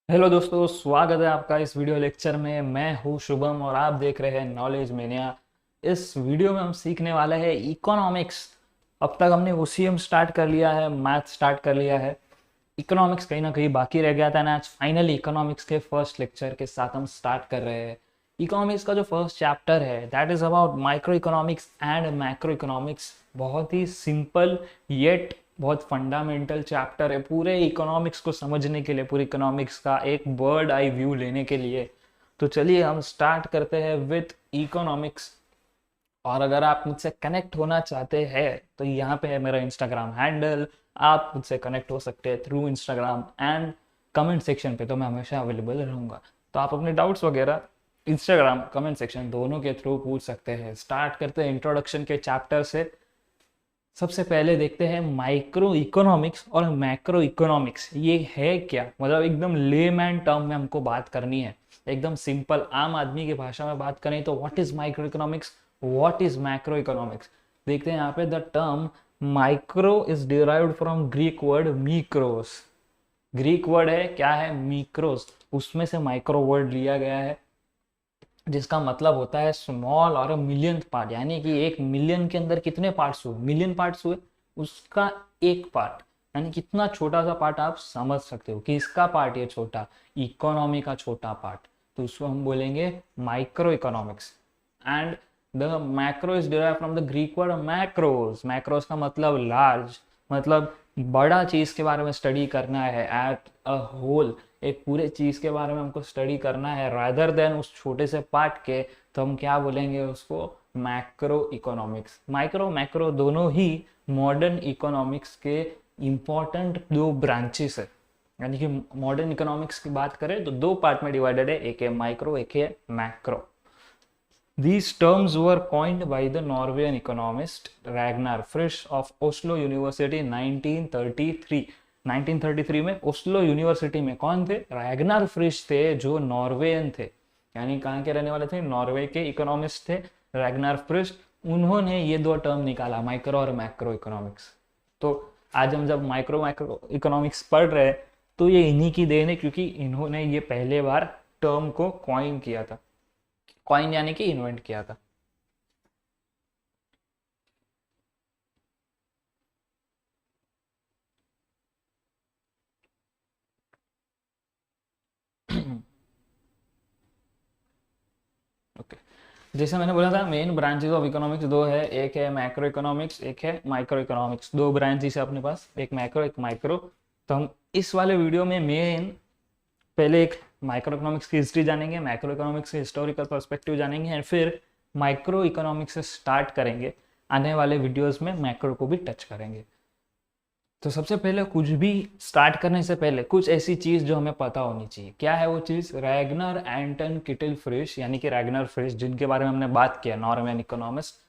Hello दोस्तों, स्वागत है आपका इस वीडियो लेक्चर में। मैं हूँ शुभम और आप देख रहे हैं नॉलेज मेनिया। इस वीडियो में हम सीखने वाले हैं इकोनॉमिक्स। अब तक हमने ओसीएम स्टार्ट कर लिया है, मैथ स्टार्ट कर लिया है, इकोनॉमिक्स कहीं ना कहीं बाकी रह गया था ना। आज फाइनली इकोनॉमिक्स के फर्स्ट लेक्चर के साथ हम स्टार्ट कर रहे हैं। इकोनॉमिक्स का जो फर्स्ट चैप्टर है that is about micro economics and macro economics. बहुत ही सिंपल येट बहुत फंडामेंटल चैप्टर है पूरे इकोनॉमिक्स को समझने के लिए, पूरे इकोनॉमिक्स का एक बर्ड आई व्यू लेने के लिए। तो चलिए हम स्टार्ट करते हैं विथ इकोनॉमिक्स। और अगर आप मुझसे कनेक्ट होना चाहते हैं तो यहाँ पे है मेरा इंस्टाग्राम हैंडल। आप मुझसे कनेक्ट हो सकते हैं through Instagram and comment section पे, तो मैं हमेशा अवेलेबल रहूँगा। तो आप अपने डाउट्स वगैरह इंस्टाग्राम कमेंट सेक्शन दोनों के थ्रू पूछ सकते हैं। स्टार्ट करते हैं इंट्रोडक्शन के चैप्टर से। सबसे पहले देखते हैं माइक्रो इकोनॉमिक्स और मैक्रो इकोनॉमिक्स ये है क्या। मतलब एकदम लेमैन टर्म में हमको बात करनी है, एकदम सिंपल आम आदमी की भाषा में बात करें तो what is micro economics, what is macro economics. देखते हैं यहाँ पे the term micro is derived from Greek word mikros. Greek word है क्या है, मीक्रोस, उसमें से माइक्रो वर्ड लिया गया है जिसका मतलब होता है स्मॉल और अ मिलियंथ पार्ट। यानी कि एक मिलियन के अंदर कितने पार्ट्स हुए, मिलियन पार्ट्स हुए, उसका एक पार्ट। यानी कितना छोटा सा पार्ट आप समझ सकते हो कि इसका पार्ट ये छोटा, इकोनॉमी का छोटा पार्ट, तो उसको हम बोलेंगे micro economics. And the macro is derive from the Greek word macros. Macros का मतलब लार्ज, मतलब बड़ा चीज के बारे में स्टडी करना है, एट अ होल एक पूरे चीज के बारे में हमको स्टडी करना है रादर देन उस छोटे से पार्ट के। तो हम क्या बोलेंगे उसको, मैक्रो इकोनॉमिक्स। माइक्रो मैक्रो दोनों ही मॉडर्न इकोनॉमिक्स के इम्पोर्टेंट दो ब्रांचेस है। यानी कि मॉडर्न इकोनॉमिक्स की बात करें तो दो पार्ट में डिवाइडेड है, एक है माइक्रो एक है macro. These terms were coined by the Norwegian economist Ragnar Frisch of Oslo University 1933। 1933 में ओस्लो यूनिवर्सिटी में कौन थे, रैगनार फ्रिश थे, जो नॉर्वेयन थे। यानी कहाँ के रहने वाले थे, नॉर्वे के इकोनॉमिस्ट थे रैगनार फ्रिश। उन्होंने ये दो टर्म निकाला, माइक्रो और मैक्रो इकोनॉमिक्स। तो आज हम जब माइक्रो मैक्रो इकोनॉमिक्स पढ़ रहे हैं तो ये इन्हीं की देन है, क्योंकि इन्होंने ये पहले बार टर्म को कॉइन किया था। कॉइन यानी कि इन्वेंट किया था। ओके, जैसे मैंने बोला था मेन ब्रांचेस ऑफ इकोनॉमिक्स दो है, एक है मैक्रो इकोनॉमिक्स एक है माइक्रो इकोनॉमिक्स। दो ब्रांचेस है अपने पास, एक मैक्रो एक माइक्रो। तो हम इस वाले वीडियो में मेन पहले एक माइक्रो इकोनॉमिक्स की हिस्ट्री जानेंगे, मैक्रो इकोनॉमिक्स के हिस्टोरिकल पर्सपेक्टिव जानेंगे एंड फिर माइक्रो इकोनॉमिक्स से स्टार्ट करेंगे। आने वाले वीडियोस में मैक्रो को भी टच करेंगे। तो सबसे पहले कुछ भी स्टार्ट करने से पहले कुछ ऐसी चीज जो हमें पता होनी चाहिए। क्या है वो चीज, रैगनर एंटन किटल फ्रिश, यानी कि रैगनर फ्रिश जिनके बारे में हमने बात किया, नॉर्वेन इकोनॉमिस्ट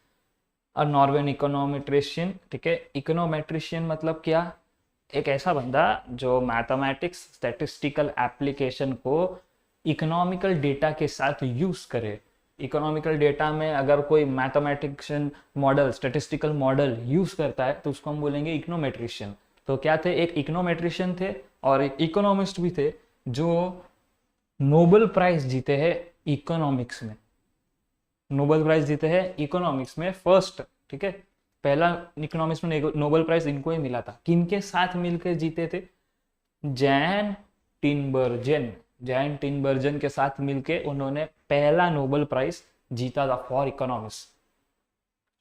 और नॉर्वेन इकोनोमेट्रिशियन। ठीक है, इकोनोमेट्रिशियन मतलब क्या, एक ऐसा बंदा जो मैथमेटिक्स स्टैटिस्टिकल एप्लीकेशन को इकोनॉमिकल डेटा के साथ यूज करे। इकोनॉमिकल डेटा में अगर कोई मैथमेटिक्शियन मॉडल स्टैटिस्टिकल मॉडल यूज करता है तो उसको हम बोलेंगे इकोनोमेट्रिशियन। तो क्या थे, एक इकोनोमेट्रिशियन थे और एक इकोनॉमिस्ट भी थे जो नोबेल प्राइज जीते हैं इकोनॉमिक्स में। नोबेल प्राइज जीते हैं इकोनॉमिक्स में फर्स्ट। ठीक है, पहला इकोनॉमिक्स में नोबेल प्राइज इनको ही मिला था। किनके साथ मिलकर जीते थे, जैन टिनबर्जन। जैन टिनबर्जन के साथ मिलके उन्होंने पहला नोबेल प्राइज जीता था for economics.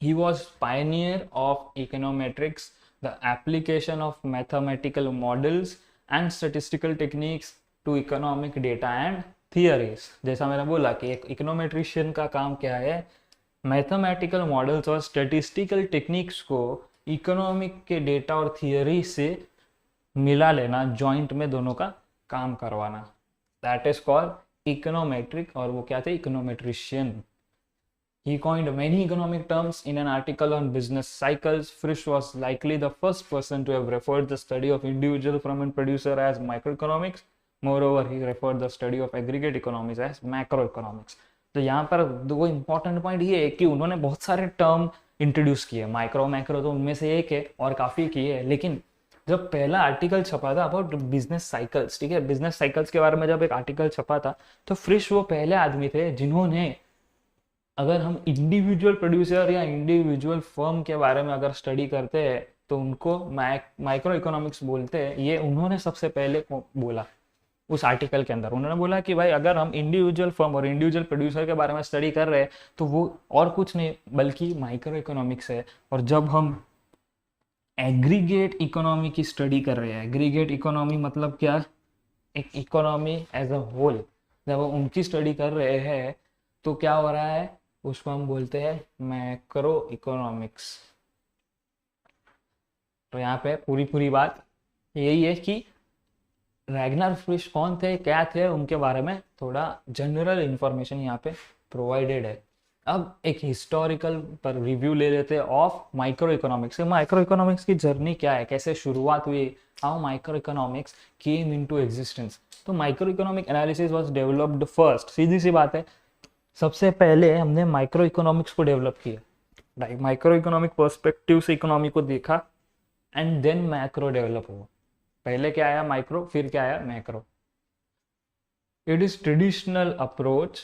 He was pioneer of econometrics, the application of mathematical models and statistical techniques to economic data and theories। जैसा मैंने बोला कि एक इकोनोमेट्रिशियन का काम क्या है, मैथमेटिकल मॉडल्स और स्टैटिस्टिकल टेक्निक्स को इकोनॉमिक के डेटा और थियरी से मिला लेना, जॉइंट में दोनों का काम करवाना, दैट इज कॉल्ड इकोनोमेट्रिक। और वो क्या थे, इकोनोमेट्रिशियन। He coined many economic terms in an article on business cycles. Frisch was likely the first person to have referred the study of individual from and producer as microeconomics. Moreover, he referred the study of aggregate economics as macroeconomics. तो यहाँ पर दो important point ये है कि उन्होंने बहुत सारे टर्म इंट्रोड्यूस किए। माइक्रो मैक्रो तो उनमें से एक है और काफ़ी किए है, लेकिन जब पहला आर्टिकल छपा था अबाउट बिजनेस साइकिल्स, ठीक है, बिजनेस साइकिल्स के बारे में जब एक आर्टिकल छपा था, तो फ्रिश वो पहले आदमी थे जिन्होंने, अगर हम इंडिविजुअल प्रोड्यूसर या इंडिविजुअल फर्म के बारे में अगर स्टडी करते हैं तो उनको माइक्रो इकोनॉमिक्स बोलते हैं। ये उन्होंने सबसे पहले बोला उस आर्टिकल के अंदर। उन्होंने बोला कि भाई अगर हम इंडिविजुअल फर्म और इंडिविजुअल प्रोड्यूसर के बारे में स्टडी कर रहे हैं तो वो और कुछ नहीं बल्कि माइक्रो इकोनॉमिक्स है। और जब हम एग्रीगेट इकोनॉमी की स्टडी कर रहे हैं, एग्रीगेट इकोनॉमी मतलब क्या, एक इकोनॉमी एज अ होल, जब हम उनकी स्टडी कर रहे हैं तो क्या हो रहा है, उसको हम बोलते हैं मैक्रो इकोनॉमिक्स। तो यहाँ पे पूरी बात यही है कि रैगनर फ्रिश कौन थे, क्या थे, उनके बारे में थोड़ा जनरल इंफॉर्मेशन यहाँ पे प्रोवाइडेड है। अब एक हिस्टोरिकल पर रिव्यू ले लेते हैं of micro economics. Micro economics की जर्नी क्या है, कैसे शुरुआत हुई, how micro economics came into existence. तो micro economic analysis was developed first, सीधी सी बात है, सबसे पहले हमने माइक्रो इकोनॉमिक्स को डेवलप किया, राइट, माइक्रो इकोनॉमिक पर्सपेक्टिव से इकोनॉमी को देखा एंड देन मैक्रो डेवलप हुआ। पहले क्या आया माइक्रो, फिर क्या आया macro. It is traditional approach,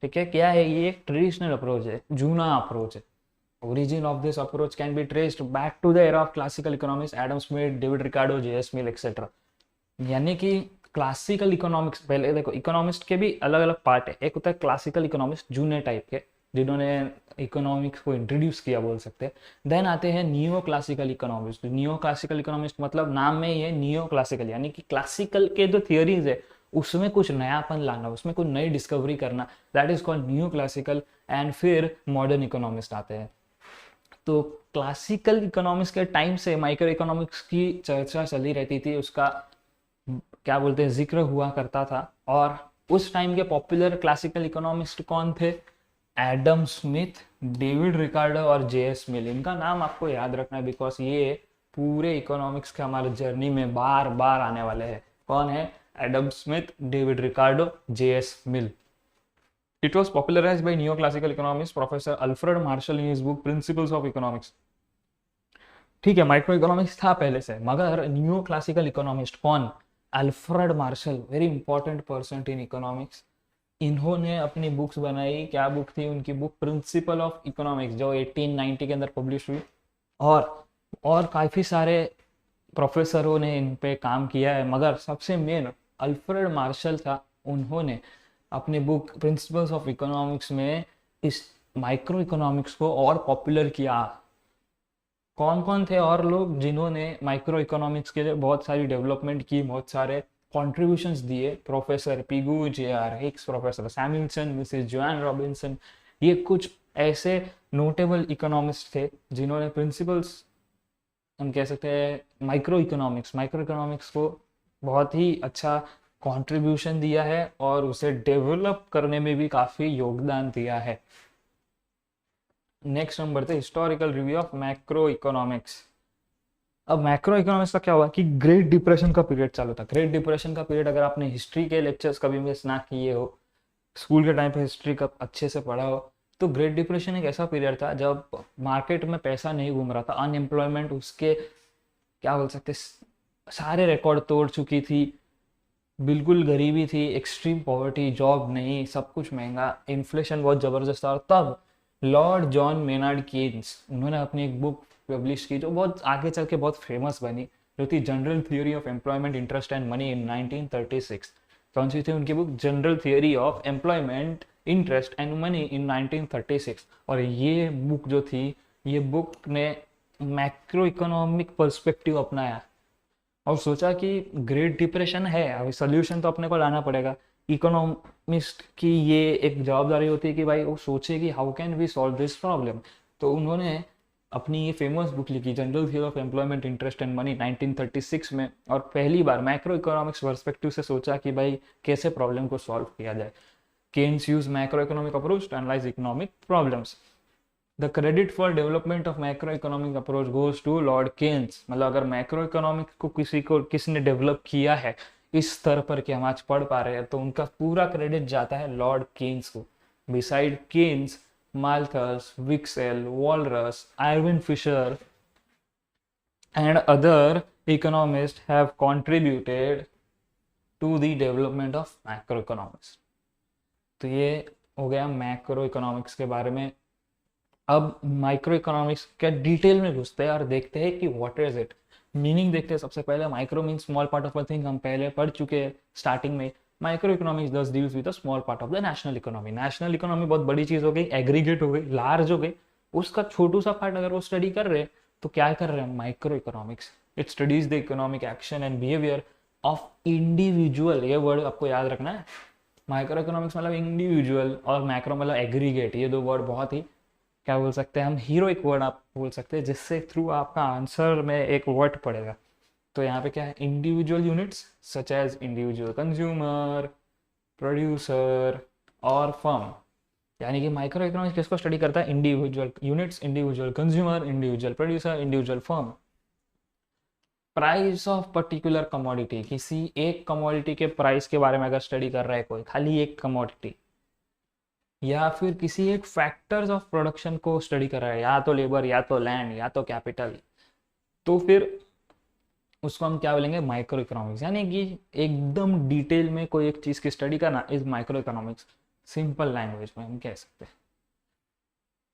ठीक है, क्या है ये, एक ट्रेडिशनल अप्रोच है, जूना अप्रोच है। Origin of this approach can be traced back to the era of classical economics, Adam Smith, David Ricardo, JS Mill etcetera. यानी कि क्लासिकल इकोनॉमिक्स, पहले देखो इकोनॉमिस्ट के भी अलग अलग पार्ट है, एक होता है क्लासिकल इकोनॉमिस्ट जूने टाइप के जिन्होंने इकोनॉमिक्स को इंट्रोड्यूस किया बोल सकते हैं। देन आते हैं neo classical economist. Neo classical economist मतलब नाम में ही है नियो क्लासिकल, यानी कि क्लासिकल के जो थियोरीज है उसमें कुछ नयापन लाना, उसमें कुछ नई डिस्कवरी करना, that is called new classical. And फिर मॉडर्न इकोनॉमिस्ट आते हैं। तो क्लासिकल इकोनॉमिक्स के टाइम से माइक्रो इकोनॉमिक्स की चर्चा चली रहती थी, उसका क्या बोलते हैं जिक्र हुआ करता था। और उस टाइम के पॉपुलर क्लासिकल इकोनॉमिस्ट कौन थे, एडम स्मिथ, डेविड रिकार्डो और जेएस मिल। इनका नाम आपको याद रखना है बिकॉज ये पूरे इकोनॉमिक्स के हमारे जर्नी में बार बार आने वाले हैं। कौन है, Adam Smith, David Ricardo, JS mill. It was popularized by neoclassical economist Professor Alfred Marshall in his book Principles of Economics. ठीक है, माइक्रो इकोनॉमिक्स था पहले से, मगर न्यू क्लासिकल इकोनॉमिस्ट कौन, Alfred Marshall, very important person in economics. इन्होंने अपनी books बनाई, क्या बुक थी उनकी, बुक प्रिंसिपल ऑफ इकोनॉमिक्स, जो 1890 के अंदर पब्लिश हुई। और काफ़ी सारे प्रोफेसरों ने इन पे काम किया है, मगर सबसे मेन अल्फ्रेड मार्शल था। उन्होंने अपने बुक प्रिंसिपल्स ऑफ इकोनॉमिक्स में इस माइक्रो इकोनॉमिक्स को और पॉपुलर किया। कौन कौन थे और लोग जिन्होंने माइक्रो इकोनॉमिक्स के लिए बहुत सारी डेवलपमेंट की, बहुत सारे कॉन्ट्रीब्यूशंस दिए, professor Pigou, JR. Hicks, professor Samuelson, Mrs Joan Robinson, ये कुछ ऐसे नोटेबल इकोनॉमिस्ट थे जिन्होंने प्रिंसिपल्स, हम कह सकते हैं माइक्रो इकोनॉमिक्स को बहुत ही अच्छा कंट्रीब्यूशन दिया है और उसे डेवलप करने में भी काफ़ी योगदान दिया है। नेक्स्ट नंबर थे historical review of macro economics. अब मैक्रो इकोनॉमिक्स का क्या हुआ कि ग्रेट डिप्रेशन का पीरियड चालू था। ग्रेट डिप्रेशन का पीरियड अगर आपने हिस्ट्री के लेक्चर्स कभी मिस ना किए हो, स्कूल के टाइम पे हिस्ट्री का अच्छे से पढ़ा हो, तो ग्रेट डिप्रेशन एक ऐसा पीरियड था जब मार्केट में पैसा नहीं घूम रहा था, अनएम्प्लॉयमेंट उसके क्या बोल सकते सारे रिकॉर्ड तोड़ चुकी थी, बिल्कुल गरीबी थी, एक्सट्रीम पॉवर्टी, जॉब नहीं, सब कुछ महंगा, इन्फ्लेशन बहुत ज़बरदस्त था। और तब लॉर्ड जॉन मेनार्ड केन्स, उन्होंने अपनी एक बुक पब्लिश की जो बहुत आगे चल के बहुत फेमस बनी, जो थी general theory of employment, interest and money in 1936। कौन सी थी उनकी book, general theory of employment, interest and money in 1936। और ये बुक जो थी, ये बुक ने मैक्रो इकोनॉमिक पर्सपेक्टिव अपनाया और सोचा कि ग्रेट डिप्रेशन है, अभी सोल्यूशन तो अपने को लाना पड़ेगा। इकोनॉमिस्ट की ये एक जवाबदारी होती है कि भाई वो सोचे कि how can we solve this problem. तो उन्होंने अपनी ये फेमस बुक लिखी general theory of employment, interest and money 1936 में, और पहली बार मैक्रो इकोनॉमिक्स पर्सपेक्टिव से सोचा कि भाई कैसे प्रॉब्लम को सॉल्व किया जाए। Keynes use macro economic approach to analyse economic problems. The credit for development of macro economic approach goes to lord Keynes. मतलब अगर मैक्रो इकोनॉमिक्स को किसने डेवलप किया है इस स्तर पर कि हम आज पढ़ पा रहे हैं, तो उनका पूरा क्रेडिट जाता है लॉर्ड केन्स को। Beside Keynes, Malthus, Wicksell, Walras, Irving Fisher and other economists have contributed to the development of macroeconomics। तो ये हो गया मैक्रो इकोनॉमिक्स के बारे में। अब माइक्रो इकोनॉमिक्स के डिटेल में घुसते हैं और देखते हैं कि व्हाट इज इट, मीनिंग देखते हैं। सबसे पहले micro mean small part of a thing, हम पहले पढ़ चुके हैं स्टार्टिंग में। माइक्रो इकोनॉमिक्स दस deals with a small part of the national economy. National economy बहुत बड़ी चीज हो गई, एग्रीगेट हो गई, लार्ज हो गई, उसका छोटू सा पार्ट अगर वो स्टडी कर रहे हैं तो क्या कर रहे हैं micro economics. It studies the economic action and behaviour of individual. ये वर्ड आपको याद रखना है, माइक्रो इकोनॉमिक्स मतलब इंडिविजुअल और मैक्रो मतलब एग्रीगेट। ये दो वर्ड बहुत ही क्या बोल सकते हैं हम, हीरोइक वर्ड आप बोल सकते हैं, जिससे थ्रू आपका आंसर में एक वर्ड पड़ेगा। तो यहाँ पे क्या है, individual units such as individual consumer, producer और फर्म। यानी कि माइक्रो इकोनॉमिक्स किसको स्टडी करता है, individual units, individual consumer, individual producer, individual firm. Price of particular commodity, किसी एक कमोडिटी के प्राइस के बारे में अगर स्टडी कर रहा है कोई, खाली एक कमोडिटी, या फिर किसी एक फैक्टर्स ऑफ प्रोडक्शन को स्टडी कर रहा है, या तो लेबर, या तो लैंड, या तो कैपिटल, तो फिर उसको हम क्या बोलेंगे, माइक्रो इकोनॉमिक्स। यानी कि एकदम डिटेल में कोई एक चीज की स्टडी करना is micro economics. Simple language में हम कह सकते हैं।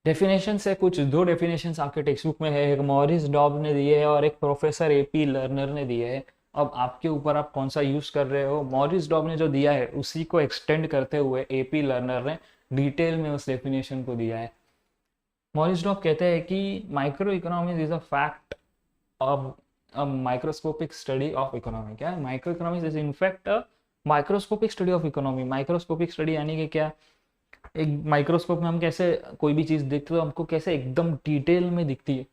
डेफिनेशन से कुछ दो डेफिनेशन आपके टेक्स्ट बुक में है, एक मॉरिस डॉब ने दिए है और एक प्रोफेसर एपी लर्नर ने दिए है। अब आपके ऊपर आप कौन सा यूज कर रहे हो। मॉरिस डॉब ने जो दिया है उसी को एक्सटेंड करते हुए एपी लर्नर ने डिटेल में उस डेफिनेशन को दिया है। मॉरिस डॉब कहते हैं कि micro economics is a fact of a microscopic study of economy. क्या है, micro economics is in fact a microscopic study of economy. Microscopic study यानी कि क्या, एक माइक्रोस्कोप में हम कैसे कोई भी चीज़ देखते हो हमको कैसे एकदम डिटेल में दिखती है।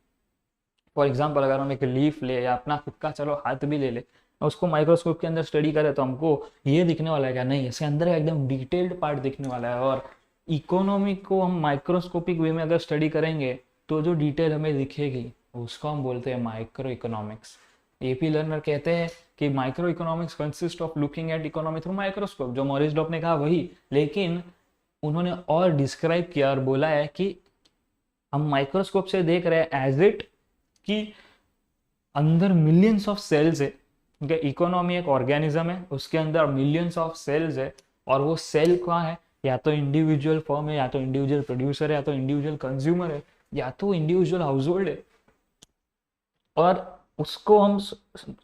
फॉर एग्जाम्पल अगर हम एक लीफ ले या अपना खुद का चलो हाथ भी ले ले, उसको माइक्रोस्कोप के अंदर स्टडी करें तो हमको ये दिखने वाला है क्या, नहीं, इसके अंदर एकदम डिटेल्ड पार्ट दिखने वाला है। और इकोनॉमी को हम माइक्रोस्कोपिक वे में अगर स्टडी करेंगे तो जो डिटेल हमें दिखेगी उसको हम बोलते हैं माइक्रो इकोनॉमिक्स। एपी लर्नर कहते हैं कि micro economics consist of looking at economy through microscope. जो मॉरिस डॉब ने कहा वही, लेकिन उन्होंने और डिस्क्राइब किया और बोला है कि हम माइक्रोस्कोप से देख रहे हैं एज इट कि अंदर मिलियंस ऑफ सेल्स है। क्योंकि इकोनॉमी एक ऑर्गेनिज्म है, उसके अंदर मिलियंस ऑफ सेल्स है, और वो सेल कहाँ है, या तो इंडिविजुअल फर्म है, या तो इंडिविजुअल प्रोड्यूसर है, या तो इंडिविजुअल कंज्यूमर है, या तो इंडिविजुअल हाउस होल्ड है। और उसको हम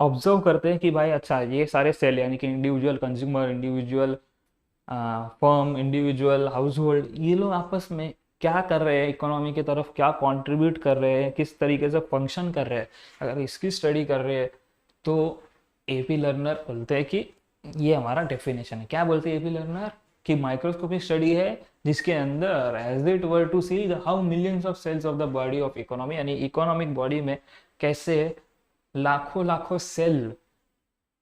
ऑब्जर्व करते हैं कि भाई अच्छा ये सारे सेल यानी कि individual consumer, individual firm, individual house hold, ये लोग आपस में क्या कर रहे हैं, इकोनॉमी की तरफ क्या कंट्रीब्यूट कर रहे हैं, किस तरीके से फंक्शन कर रहे हैं। अगर इसकी स्टडी कर रहे हैं तो एपी लर्नर बोलते हैं कि ये हमारा डेफिनेशन है। क्या बोलते हैं एपी लर्नर, कि माइक्रोस्कोपिक स्टडी है जिसके अंदर as it were to see how millions of cells of the body of economy, यानी इकोनॉमिक बॉडी में कैसे लाखों लाखों सेल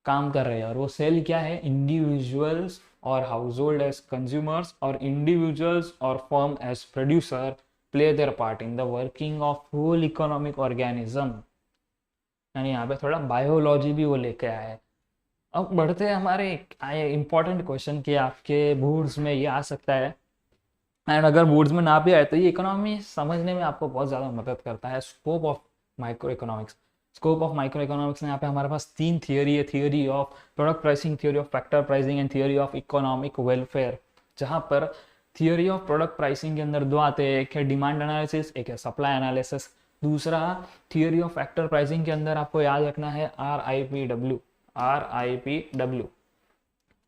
काम कर रहे हैं। और वो सेल क्या है, इंडिविजुअल्स और हाउस होल्ड एज कंज्यूमर्स और इंडिविजुअल्स और firm as producer play their part in the working of whole economic organism. यानी यहाँ पे थोड़ा बायोलॉजी भी वो लेके आया है। अब बढ़ते हैं हमारे इंपॉर्टेंट क्वेश्चन कि आपके बोर्ड्स में ये आ सकता है, एंड अगर बोर्ड्स में ना भी आए तो ये इकोनॉमी समझने में आपको बहुत ज़्यादा मदद करता है। Scope of micro economics. Scope of micro economics में यहाँ पे हमारे पास तीन थियोरी है, theory of product pricing, theory of factor pricing and theory of economic welfare. जहाँ पर थियोरी ऑफ प्रोडक्ट प्राइसिंग के अंदर दो आते हैं, एक है डिमांड एनालिसिस, एक है सप्लाई एनालिसिस। दूसरा थियोरी ऑफ फैक्टर प्राइसिंग के अंदर आपको याद रखना है RIPW। RIPW,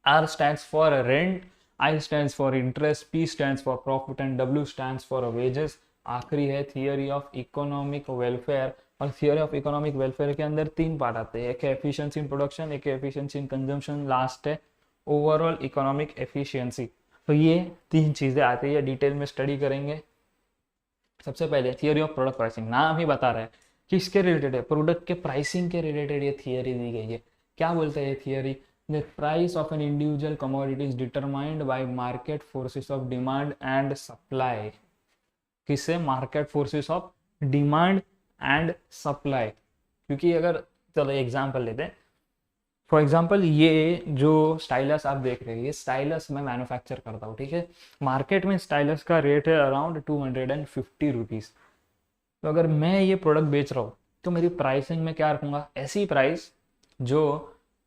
R stands for rent, I stands for interest, P stands for profit and W stands for wages। आखिरी है थियोरी ऑफ इकोनॉमिक वेलफेयर। और थियोरी ऑफ इकोनॉमिक वेलफेयर के अंदर तीन पार्ट आते हैं, एक है एफिशिएंसी इन प्रोडक्शन, एक है एफिशिएंसी इन कंजम्पशन, लास्ट है ओवरऑल इकोनॉमिक एफिशिएंसी। तो ये तीन चीज़ें आती है, डिटेल में स्टडी करेंगे। सबसे पहले थियोरी ऑफ प्रोडक्ट प्राइसिंग, नाम ही बता रहा है किसके रिलेटेड है, प्रोडक्ट के प्राइसिंग के रिलेटेड ये थियोरी दी गई है। क्या बोलते हैं ये theory, the price of an individual commodity is determined by market forces of demand and supply. किससे, market forces of demand and supply. क्योंकि अगर चलो एग्जांपल लेते हैं, फॉर एग्जांपल ये जो स्टाइलस आप देख रहे हैं, ये स्टाइलस मैं मैन्युफैक्चर करता हूँ, ठीक है। मार्केट में स्टाइलस का रेट है अराउंड 250 रुपीज़। तो अगर मैं ये प्रोडक्ट बेच रहा हूँ तो मेरी प्राइसिंग में क्या रखूँगा, ऐसी प्राइस जो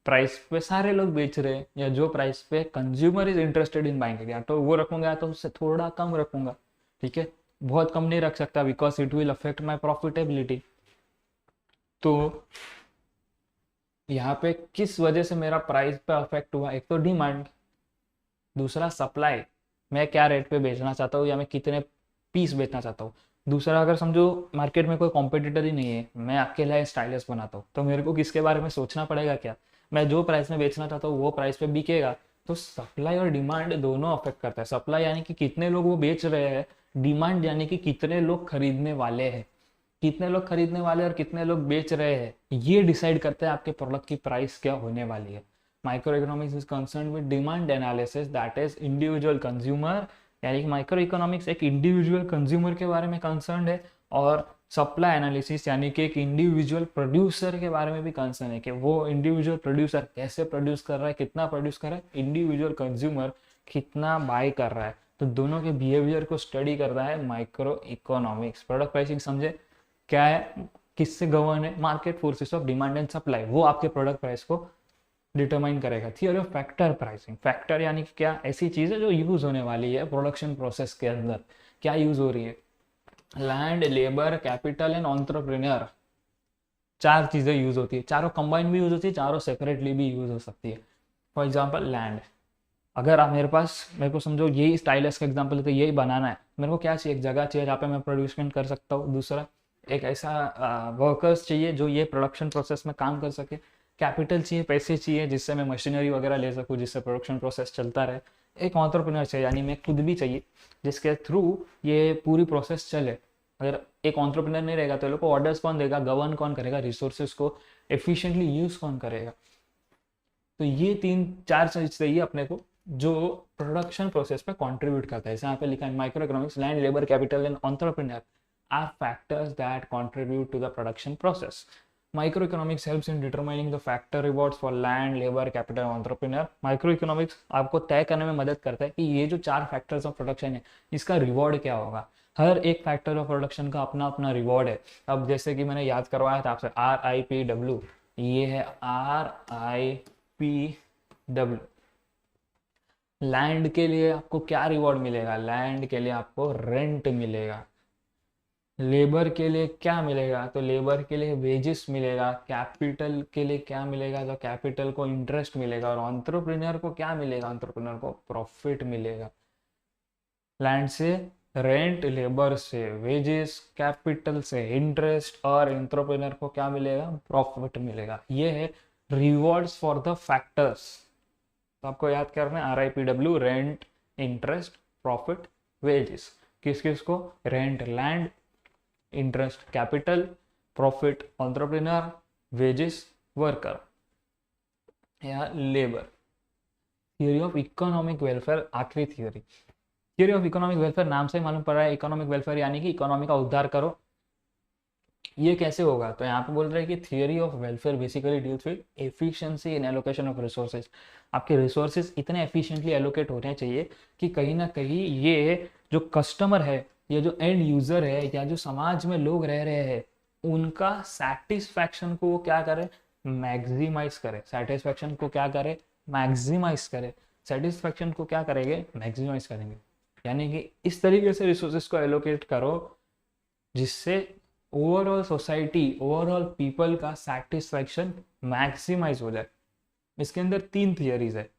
प्राइस पे सारे लोग बेच रहे हैं, या जो प्राइस पे consumer is interested in buying, या तो वो रखूँगा या तो उससे थोड़ा कम रखूँगा, ठीक है। बहुत कम नहीं रख सकता because it will affect my profitability. तो यहाँ पे किस वजह से मेरा प्राइस पे अफेक्ट हुआ, एक तो डिमांड, दूसरा सप्लाई, मैं क्या रेट पे बेचना चाहता हूँ या मैं कितने पीस बेचना चाहता हूँ। दूसरा, अगर समझो मार्केट में कोई कॉम्पिटिटर ही नहीं है, मैं अकेला स्टाइलिश बनाता हूँ, तो मेरे को किसके बारे में सोचना पड़ेगा क्या, मैं जो प्राइस में बेचना चाहता हूँ वो प्राइस पे बिकेगा। तो सप्लाई और डिमांड दोनों अफेक्ट करता है। सप्लाई यानी कि कितने लोग वो बेच रहे हैं, डिमांड यानी कि कितने लोग खरीदने वाले हैं, कितने लोग खरीदने वाले और कितने लोग बेच रहे हैं, ये डिसाइड करता है आपके प्रोडक्ट की प्राइस क्या होने वाली है। Micro economics is concern with demand analysis, that is individual consumer, यानी कि माइक्रो इकोनॉमिक्स एक इंडिविजुअल कंज्यूमर के बारे में कंसर्न है, और सप्लाई एनालिसिस यानी कि एक इंडिविजुअल प्रोड्यूसर के बारे में भी कंसर्न है कि वो इंडिविजुअल प्रोड्यूसर कैसे प्रोड्यूस कर रहा है, कितना प्रोड्यूस कर रहा है, इंडिविजुअल कंज्यूमर कितना बाय कर रहा है। तो दोनों के बिहेवियर को स्टडी करता है माइक्रो इकोनॉमिक्स। प्रोडक्ट प्राइसिंग समझे क्या है, किससे गवर्न है, market forces of demand and supply, वो आपके प्रोडक्ट प्राइस को डिटरमाइन करेगा। Theory of factor pricing, factor यानी कि क्या, ऐसी चीज़ है जो यूज होने वाली है प्रोडक्शन प्रोसेस के अंदर, क्या यूज हो रही है, land, labour, capital and entrepreneur, चार चीज़ें यूज होती है, चारों कंबाइन भी यूज होती है, चारों सेपरेटली भी यूज हो सकती है। फॉर एग्जाम्पल लैंड, अगर आप मेरे को समझो यही स्टाइलिश का एग्जाम्पल है, तो यही बनाना है, मेरे को क्या चाहिए, एक जगह चाहिए जहाँ पे मैं प्रोड्यूसमेंट कर सकता हूँ। दूसरा, एक ऐसा वर्कर्स चाहिए जो ये प्रोडक्शन प्रोसेस में काम कर सके। कैपिटल चाहिए, पैसे चाहिए जिससे मैं मशीनरी वगैरह ले सकूँ, जिससे प्रोडक्शन प्रोसेस चलता रहे। एक एंटरप्रेन्योर चाहिए, यानी मैं खुद भी चाहिए जिसके थ्रू ये पूरी प्रोसेस चले। अगर एक एंटरप्रेन्योर नहीं रहेगा तो लोग को ऑर्डर्स कौन देगा, गवर्न कौन करेगा, रिसोर्सेज को एफिशिएंटली यूज कौन करेगा। तो ये 3-4 चीज चाहिए अपने को जो प्रोडक्शन प्रोसेस पे कंट्रीब्यूट करता है। यहाँ पे लिखा है micro economics, land, labour, capital and entrepreneur are factors that contribute to the production process. Microeconomics helps in determining the factor rewards for land, labor, capital, entrepreneur. Microeconomics आपको तय करने में मदद करता है कि ये जो 4 फैक्टर्स ऑफ प्रोडक्शन है, इसका रिवॉर्ड क्या होगा। हर एक फैक्टर ऑफ प्रोडक्शन का अपना अपना रिवॉर्ड है। अब जैसे कि मैंने याद करवाया था आपसे, RIPW, ये है RIPW। लैंड के लिए आपको क्या रिवॉर्ड मिलेगा, लैंड के लिए आपको रेंट मिलेगा। लेबर के लिए क्या मिलेगा, तो लेबर के लिए वेजेस मिलेगा। कैपिटल के लिए क्या मिलेगा, तो कैपिटल को इंटरेस्ट मिलेगा। और एंटरप्रेन्योर को क्या मिलेगा, एंटरप्रेन्योर को प्रॉफिट मिलेगा। लैंड से रेंट, लेबर से वेजेस, कैपिटल से इंटरेस्ट, और एंटरप्रेन्योर को क्या मिलेगा, प्रॉफिट मिलेगा। ये है रिवॉर्ड्स फॉर द फैक्टर्स। तो आपको याद करना है RIPW, rent, interest, profit, wages. किस किस को, rent land, interest capital, profit entrepreneur, wages worker या labour. Theory of economic welfare, आखिरी थियरी ऑफ इकोनॉमिक वेलफेयर नाम से मालूम पड़ रहा है, इकोनॉमिक वेलफेयर यानी कि इकोनॉमी का उद्धार करो। ये कैसे होगा, तो यहाँ पे बोल रहे हैं कि theory of welfare basically deals with efficiency in allocation of resources. आपके रिसोर्सेज इतने एफिशिएंटली एलोकेट होने चाहिए कि कहीं ना कहीं ये जो कस्टमर है, ये जो एंड यूजर है, या जो समाज में लोग रह रहे हैं, उनका सेटिस्फैक्शन को वो क्या करे, मैक्सिमाइज करे। सेटिस्फैक्शन को क्या करे, मैक्सिमाइज करे। सेटिस्फैक्शन को क्या करेंगे, मैक्सिमाइज करेंगे। यानी कि इस तरीके से रिसोर्सेज को एलोकेट करो जिससे ओवरऑल सोसाइटी, ओवरऑल पीपल का सेटिस्फैक्शन मैक्सिमाइज हो जाए। इसके अंदर 3 थियरीज है।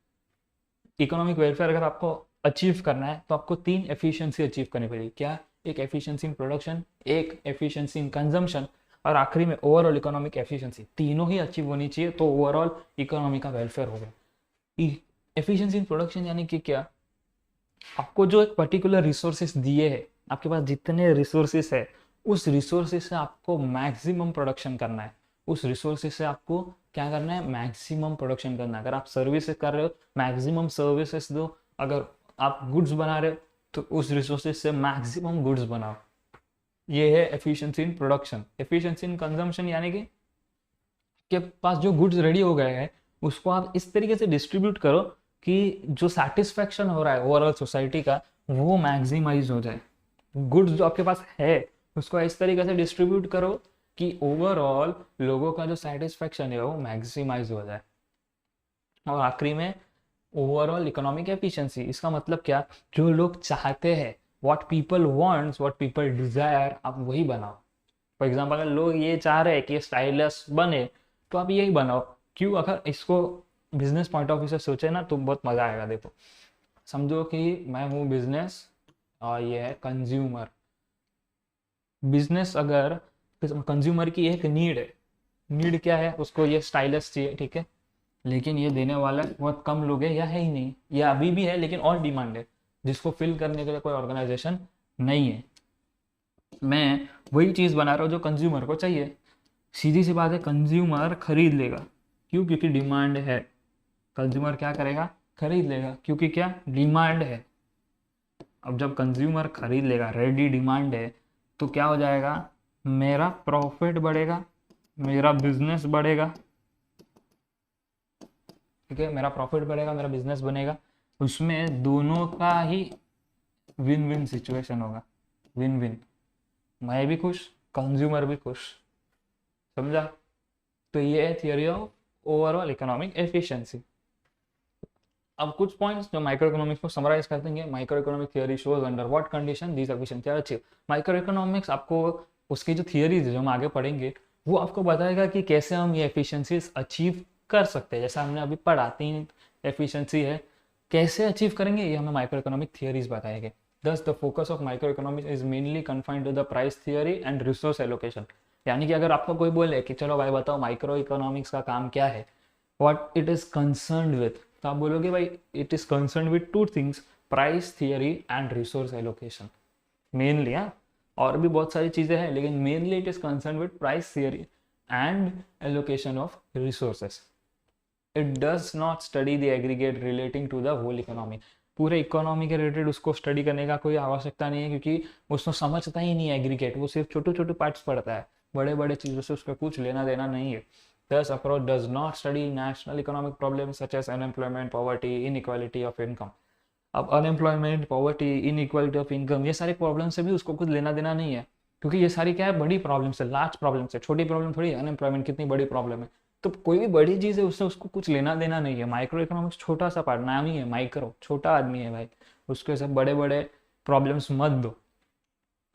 इकोनॉमिक वेलफेयर अगर आपको अचीव करना है तो आपको 3 एफिशिएंसी अचीव करनी पड़ेगी। क्या, एक एफिशिएंसी इन प्रोडक्शन, एक एफिशिएंसी इन कंजम्पशन, और आखिरी में ओवरऑल इकोनॉमिक एफिशिएंसी। तीनों ही अचीव होनी चाहिए तो ओवरऑल इकोनॉमी का वेलफेयर होगा। एफिशिएंसी इन प्रोडक्शन यानी कि क्या, आपको जो एक पर्टिकुलर रिसोर्सेस दिए हैं, आपके पास जितने रिसोर्सेस है, उस रिसोर्सेस से आपको मैक्सिमम प्रोडक्शन करना है। उस रिसोर्सेस से आपको क्या करना है, मैक्सिमम प्रोडक्शन करना है। अगर आप सर्विसेज कर रहे हो, मैक्सिमम सर्विसेज दो। अगर आप गुड्स बना रहे हो तो उस रिसोर्सेज से मैक्सिमम गुड्स बनाओ। ये है efficiency in production. Efficiency in consumption यानी कि के पास जो गुड्स रेडी हो गए हैं उसको आप इस तरीके से डिस्ट्रीब्यूट करो कि जो सेटिस्फैक्शन हो रहा है ओवरऑल सोसाइटी का, वो मैक्सिमाइज हो जाए। गुड्स जो आपके पास है उसको इस तरीके से डिस्ट्रीब्यूट करो कि ओवरऑल लोगों का जो सेटिस्फेक्शन है वो मैक्सिमाइज हो जाए। और आखिरी में ओवरऑल इकोनॉमिक एफिशिएंसी, इसका मतलब क्या, जो लोग चाहते हैं, what people wants, what people desire, आप वही बनाओ। फॉर एग्जाम्पल अगर लोग ये चाह रहे हैं कि ये स्टाइलिश बने तो आप यही बनाओ। क्यों, अगर इसको बिजनेस पॉइंट ऑफ व्यू से सोचे ना तो बहुत मजा आएगा। देखो समझो कि मैं हूँ बिजनेस और ये है कंज्यूमर। बिजनेस अगर कंज्यूमर की एक नीड है, नीड क्या है, उसको ये स्टाइलिश चाहिए, ठीक है, लेकिन ये देने वाला बहुत कम लोग हैं या है ही नहीं, या अभी भी है लेकिन और डिमांड है, जिसको फिल करने के लिए कोई ऑर्गेनाइजेशन नहीं है। मैं वही चीज़ बना रहा हूँ जो कंज्यूमर को चाहिए। सीधी सी बात है, कंज्यूमर खरीद लेगा। क्यों, क्योंकि डिमांड है। कंज्यूमर क्या करेगा, खरीद लेगा, क्योंकि क्या, डिमांड है। अब जब कंज्यूमर खरीद लेगा, रेडी डिमांड है, तो क्या हो जाएगा, मेरा प्रॉफिट बढ़ेगा, मेरा बिजनेस बढ़ेगा, ठीक है, मेरा प्रॉफिट बढ़ेगा, मेरा बिजनेस बनेगा। उसमें दोनों का ही विन विन सिचुएशन होगा, विन विन, मैं भी खुश, कंज्यूमर भी खुश। समझा। तो ये है theory of overall economic efficiency. अब कुछ पॉइंट्स जो माइक्रो इकोनॉमिक्स को समराइज कर देंगे। Micro economic theory shows under what condition these efficiency are achieve. Micro economics आपको उसकी जो थियोरीज जो हम आगे पढ़ेंगे वो आपको बताएगा कि कैसे हम ये एफिशिएंसीज अचीव कर सकते हैं। जैसा हमने अभी पढ़ा 3 एफिशिएंसी है, कैसे अचीव करेंगे ये हमें माइक्रो इकोनॉमिक थियोरीज बताएंगे। Thus, the focus of microeconomics is mainly confined to the price theory and resource allocation। यानी कि अगर आपको कोई बोले कि चलो भाई बताओ माइक्रो इकोनॉमिक्स का काम क्या है, what it is concerned with, तो आप बोलोगे भाई it is concerned with 2 things, price theory and resource allocation mainly. हाँ, और भी बहुत सारी चीज़ें हैं लेकिन mainly it is concerned with price theory and allocation of resources। It does not study the aggregate relating to the whole economy। पूरे economy के रिलेटेड उसको स्टडी करने का कोई आवश्यकता नहीं है, क्योंकि उसको समझता ही नहीं है एग्रीगेट, वो सिर्फ छोटे छोटे पार्ट्स पढ़ता है, बड़े बड़े चीज़ों से उसका कुछ लेना देना नहीं है। Thus approach does not study national economic problems such as unemployment, poverty, inequality of income। अब unemployment, poverty, inequality of income, ये सारी प्रॉब्लम से भी उसको कुछ लेना देना नहीं है, क्योंकि ये सारी क्या है, बड़ी प्रॉब्लम्स है, लार्ज प्रॉब्लम्स है, छोटी प्रॉब्लम थोड़ी। अनएम्प्लॉयमेंट कितनी बड़ी प्रॉब्लम है, तो कोई भी बड़ी चीज़ है उससे उसको कुछ लेना देना नहीं है। माइक्रो इकोनॉमिक्स छोटा सा पार्ट, नाम ही है माइक्रो, छोटा आदमी है भाई, उसके सब बड़े बड़े प्रॉब्लम्स मत दो।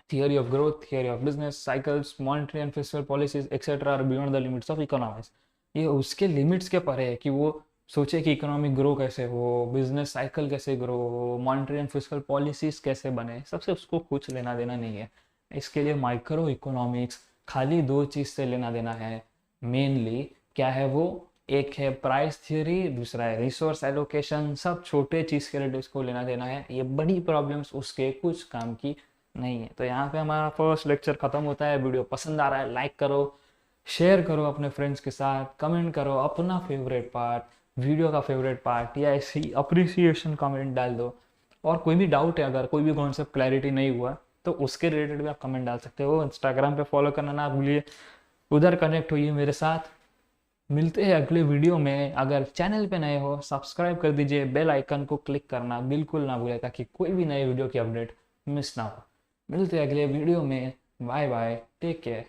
Theory of growth, theory of business cycles, monetary and fiscal policies etcetera are beyond the limits of economics. ये उसके लिमिट्स के परे है कि वो सोचे कि इकोनॉमिक ग्रो कैसे हो, बिजनेस साइकिल कैसे ग्रो हो, मॉनेटरी एंड फिस्कल पॉलिसीज कैसे बने, सबसे उसको कुछ लेना देना नहीं है। इसके लिए माइक्रो इकोनॉमिक्स खाली 2 चीज़ से लेना देना है मेनली। क्या है वो, एक है प्राइस थ्योरी, दूसरा है रिसोर्स एलोकेशन। सब छोटे चीज़ के लिए इसको लेना देना है, ये बड़ी प्रॉब्लम्स उसके कुछ काम की नहीं है। तो यहाँ पे हमारा फर्स्ट लेक्चर खत्म होता है। वीडियो पसंद आ रहा है लाइक करो, शेयर करो अपने फ्रेंड्स के साथ, कमेंट करो अपना फेवरेट पार्ट, वीडियो का फेवरेट पार्ट, या ऐसी अप्रिसिएशन कमेंट डाल दो। और कोई भी डाउट है, अगर कोई भी कॉन्सेप्ट क्लैरिटी नहीं हुआ तो उसके रिलेटेड भी आप कमेंट डाल सकते हो। इंस्टाग्राम पे फॉलो करना ना भूलिए, उधर कनेक्ट होइए मेरे साथ। मिलते हैं अगले वीडियो में। अगर चैनल पे नए हो सब्सक्राइब कर दीजिए, बेल आइकन को क्लिक करना बिल्कुल ना भूलें ताकि कोई भी नए वीडियो की अपडेट मिस ना हो। मिलते हैं अगले वीडियो में। Bye bye, take care.